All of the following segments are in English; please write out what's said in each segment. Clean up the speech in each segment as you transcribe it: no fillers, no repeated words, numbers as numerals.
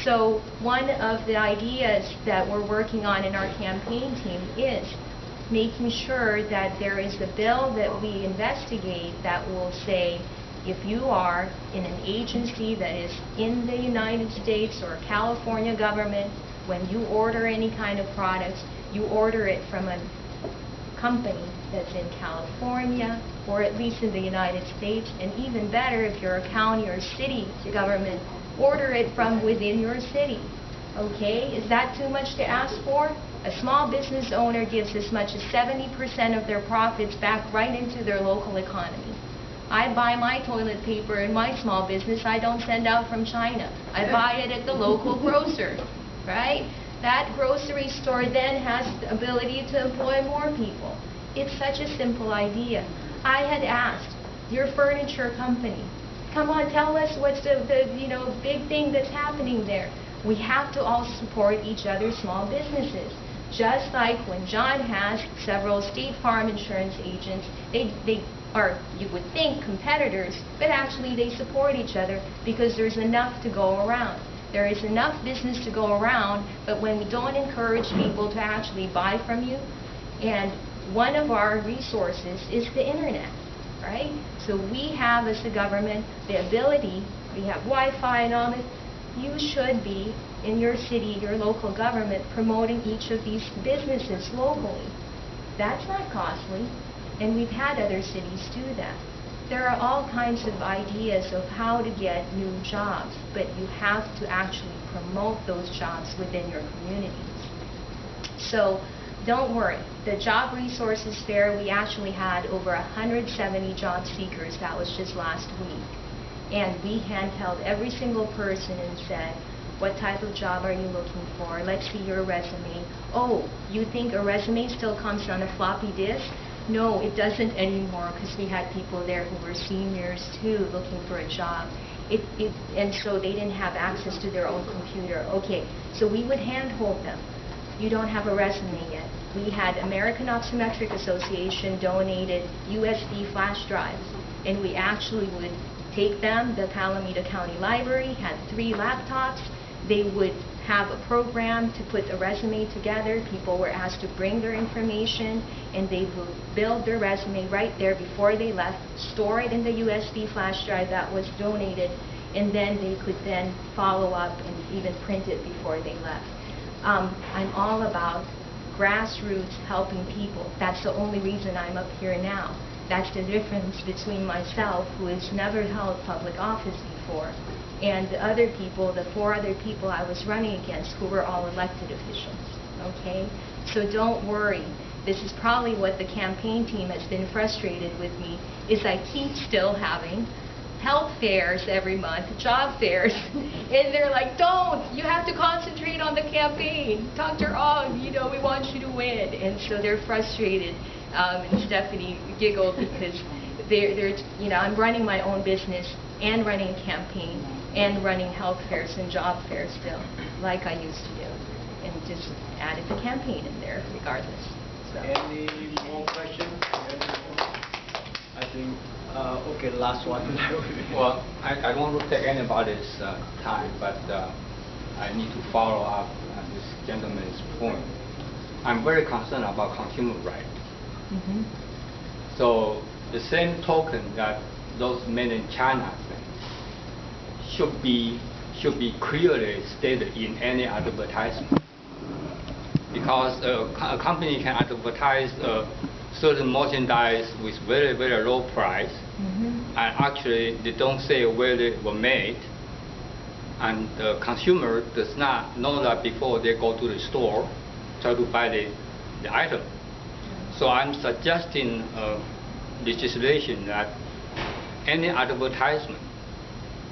So one of the ideas that we're working on in our campaign team is making sure that there is a bill that we investigate that will say, if you are in an agency that is in the United States or California government, when you order any kind of products, you order it from a company that's in California or at least in the United States, and even better, if you're a county or city government, order it from within your city. Okay, is that too much to ask for? A small business owner gives as much as 70% of their profits back right into their local economy. I buy my toilet paper in my small business. I don't send out from China. I buy it at the local grocer, right? That grocery store then has the ability to employ more people. It's such a simple idea. I had asked your furniture company, come on, tell us what's the big thing that's happening there. We have to all support each other's small businesses. Just like when John has several State Farm insurance agents, they are, you would think, competitors, but actually they support each other because there's enough to go around. There is enough business to go around, but when we don't encourage people to actually buy from you, and one of our resources is the internet, right? So we have, as a government, the ability, we have Wi-Fi and all this. You should be, in your city, your local government, promoting each of these businesses locally. That's not costly, and we've had other cities do that. There are all kinds of ideas of how to get new jobs, but you have to actually promote those jobs within your communities. So don't worry. The Job Resources Fair, we actually had over 170 job seekers. That was just last week. And we handheld every single person and said, what type of job are you looking for? Let's see your resume. Oh, you think a resume still comes on a floppy disk? No, it doesn't anymore, because we had people there who were seniors too looking for a job. And so they didn't have access to their own computer. Okay, so we would handhold them. You don't have a resume yet. We had American Optometric Association donated USB flash drives, and we actually would take them. The Alameda County Library had 3 laptops. They would have a program to put a resume together. People were asked to bring their information, and they would build their resume right there before they left, store it in the USB flash drive that was donated, and then they could then follow up and even print it before they left. I'm all about grassroots helping people. That's the only reason I'm up here now. That's the difference between myself, who has never held public office before, and the other people, the 4 other people I was running against, who were all elected officials, okay? So don't worry. This is probably what the campaign team has been frustrated with me, is I keep still having health fairs every month, job fairs, and they're like, don't, you have to concentrate on the campaign. Dr. Ong, we want you to win. And so they're frustrated. And Stephanie giggled because I'm running my own business and running a campaign and running health fairs and job fairs still, like I used to do, and just added the campaign in there regardless. So. Any more questions? I think, okay, last one. Well, I don't want to take anybody's time, but I need to follow up on this gentleman's point. I'm very concerned about consumer rights. Mm-hmm. So the same token that those made in China things should be clearly stated in any advertisement, because a company can advertise certain merchandise with very, very low price, and actually they don't say where they were made, and the consumer does not know that before they go to the store try to buy the item. So I'm suggesting legislation that any advertisement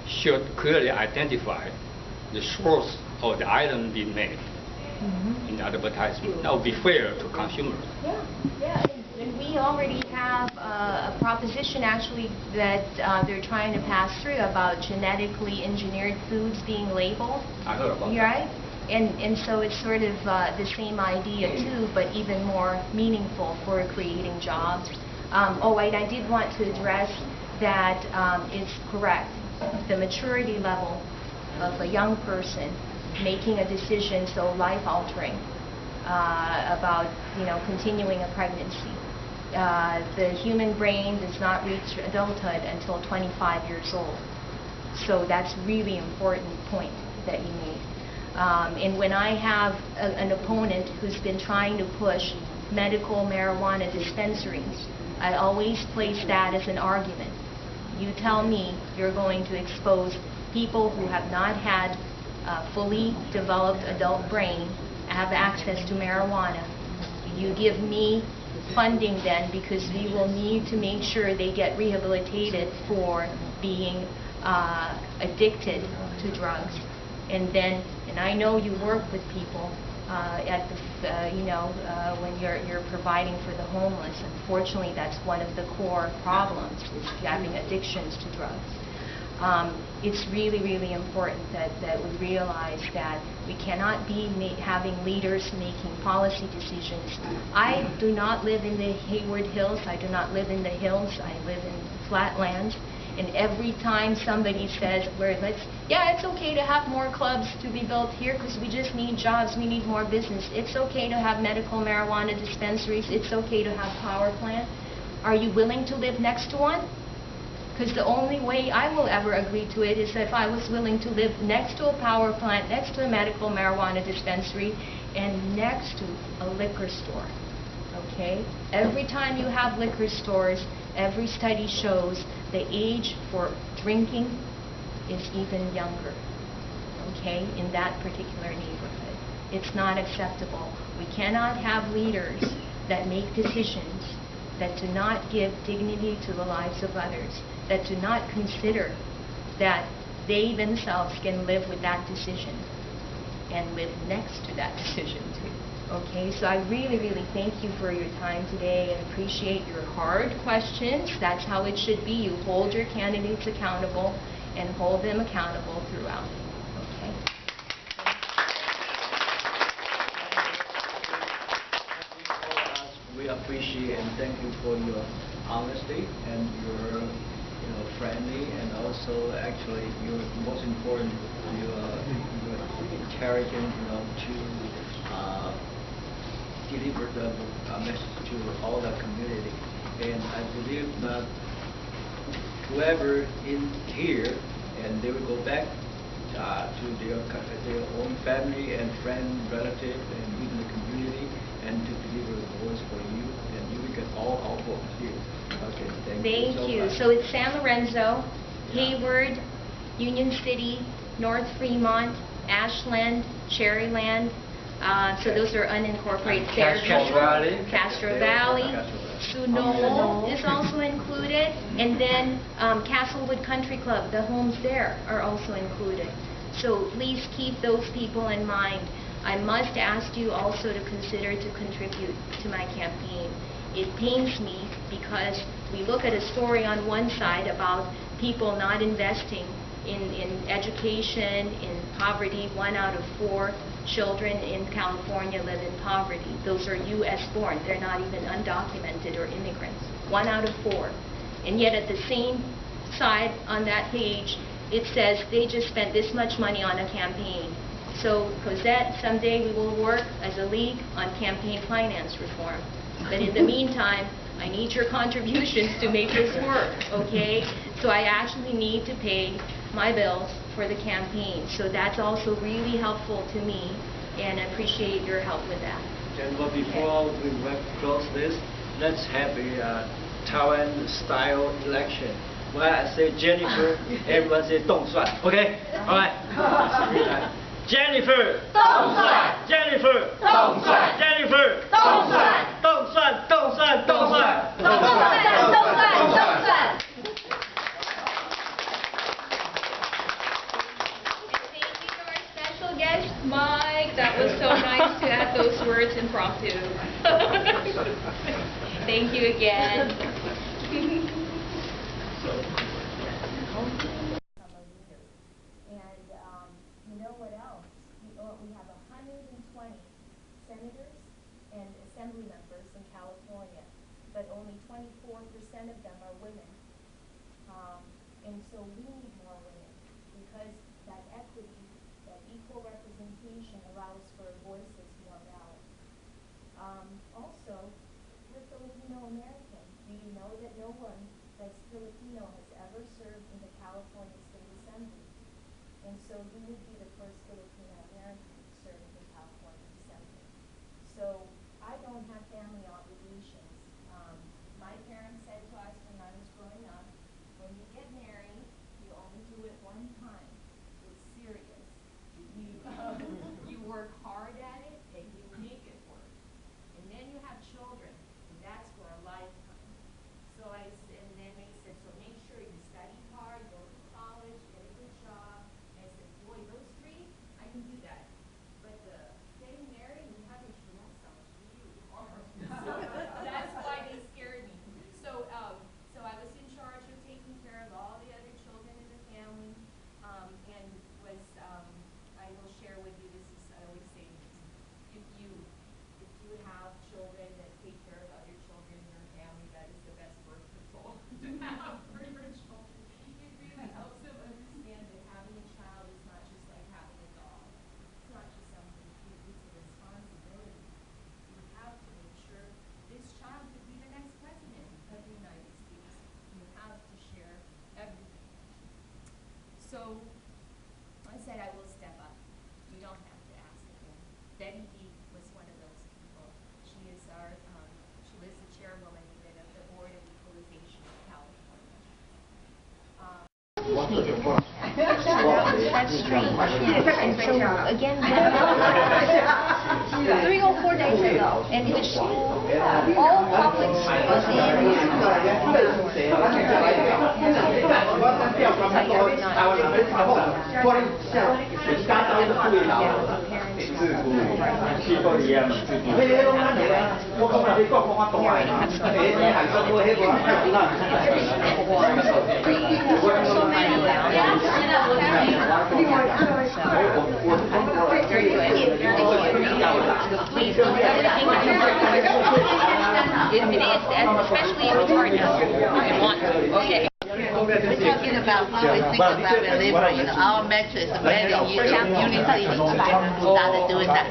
should clearly identify the source of the item being made in the advertisement. That would be fair to consumers. Yeah. And we already have a proposition actually that they're trying to pass through about genetically engineered foods being labeled. I heard about that. Right? And so it's sort of the same idea too, but even more meaningful for creating jobs. I did want to address that it's correct. The maturity level of a young person making a decision so life-altering about continuing a pregnancy. The human brain does not reach adulthood until 25 years old. So that's really important point that you made. And when I have an opponent who's been trying to push medical marijuana dispensaries, I always place that as an argument. You tell me you're going to expose people who have not had a fully developed adult brain have access to marijuana. You give me funding then, because we will need to make sure they get rehabilitated for being addicted to drugs. And I know you work with people at the, when you're providing for the homeless. Unfortunately, that's one of the core problems, is having addictions to drugs. It's really, really important that we realize that we cannot be having leaders making policy decisions. I do not live in the Hayward Hills. I do not live in the hills. I live in flatlands. And every time somebody says, yeah, it's okay to have more clubs to be built here because we just need jobs, we need more business. It's okay to have medical marijuana dispensaries. It's okay to have power plant. Are you willing to live next to one? Because the only way I will ever agree to it is if I was willing to live next to a power plant, next to a medical marijuana dispensary, and next to a liquor store. Okay? Every time you have liquor stores, every study shows the age for drinking is even younger, okay, in that particular neighborhood. It's not acceptable. We cannot have leaders that make decisions that do not give dignity to the lives of others, that do not consider that they themselves can live with that decision and live next to that decision too. Okay, so I really, really thank you for your time today and appreciate your hard questions. That's how it should be. You hold your candidates accountable and hold them accountable throughout. Okay. We appreciate and thank you for your honesty and your friendly, and also actually your most important your intelligent to deliver the message to all the community. And I believe that whoever in here, and they will go back to their own family and friend, relative, and even the community, and to deliver the voice for you, and you will get all our votes here. Okay, thank you so much. So it's San Lorenzo, Hayward, Union City, North Fremont, Ashland, Cherryland. So those are unincorporated. Castro Valley. Sunol is also included. And then Castlewood Country Club, the homes there are also included. So please keep those people in mind. I must ask you also to consider to contribute to my campaign. It pains me because we look at a story on one side about people not investing in education, in poverty. 1 out of 4 children in California live in poverty. Those are U.S. born. They're not even undocumented or immigrants. 1 out of 4. And yet at the same side on that page, it says they just spent this much money on a campaign. So, Cosette, someday we will work as a league on campaign finance reform. But in the meantime, I need your contributions to make this work, okay? So I actually need to pay my bills for the campaign. So that's also really helpful to me, and I appreciate your help with that. And before we close this, let's have a Taiwan-style election. When I say Jennifer, everyone say 动算. Okay? All right. Jennifer, 动算. Jennifer, 动算. Jennifer, 动算. 动算, 动算, 动算. 动算, 动算, 动算. Guest Mike, that was so nice to have those words impromptu. Thank you again. And you know what else? We have 120 senators and assembly members in California, but only 24% of them are women. And so we need more women because that equity, that equal equal representation allows for voices more valid. Also, we're Filipino American. Do you know that no one that's Filipino has ever served in the California State Assembly? And so you would be the first Filipino American to serve in the California Assembly. So I don't have family obligations. My parents said to us when I was growing up, when you get married, you only do it one time. It's serious. You work hard at it and you make it work. And then you have children, and that's for a lifetime. So and then they said, so make sure you study hard, go to college, get a good job. And I said, boy, those three, I can do that. But getting married and having children, that sounds really hard. So that's why they scared me. So I was in charge of taking care of all the other children in the family, and was, I will share with you, this is, I always say this, if you have children that take care of other children in your family, that is the best birth control to have for your children. It really helps them understand that having a child is not just like having a dog. It's not just something cute, it's a responsibility. You have to make sure this child could be the next president of the United States. You have to share everything. So I said I will step up. You don't have to ask again. Betty D was one of those people. She is she was the chairwoman even of the Board of Equalization of California. That's strange. And so again, 3 or 4 days ago, and the school, all public schools especially in Florida. Okay. We're talking about how we think about delivery. Our metro is very unity. Started doing that.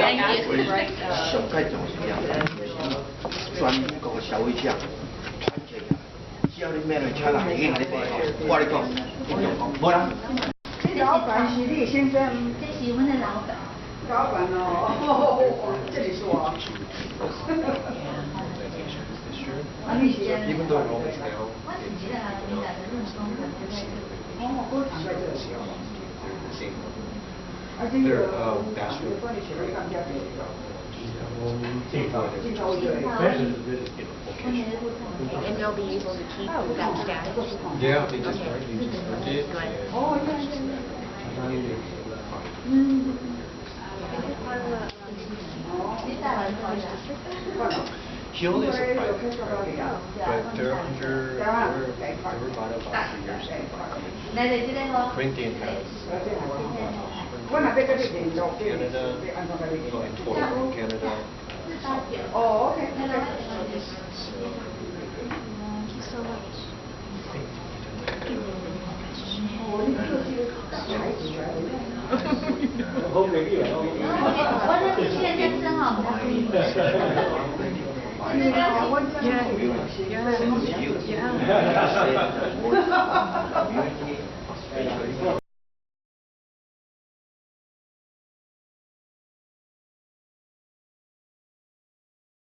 Thank you. 上届就是这样，全国的消费者团结起来，只要你买了车啦，已经给你买好。我跟你讲，你就讲，无啦。这老板是李先生。这是我们的老板。老板哦，这里是我。Even though Romans now, they're bachelor. And they'll be able to keep that status. Yeah, they just did. Oh, Hsieh is a private company, but they're bought out about 3 years ago. Corinthian has Canada, in total Canada. Oh, okay. Yeah.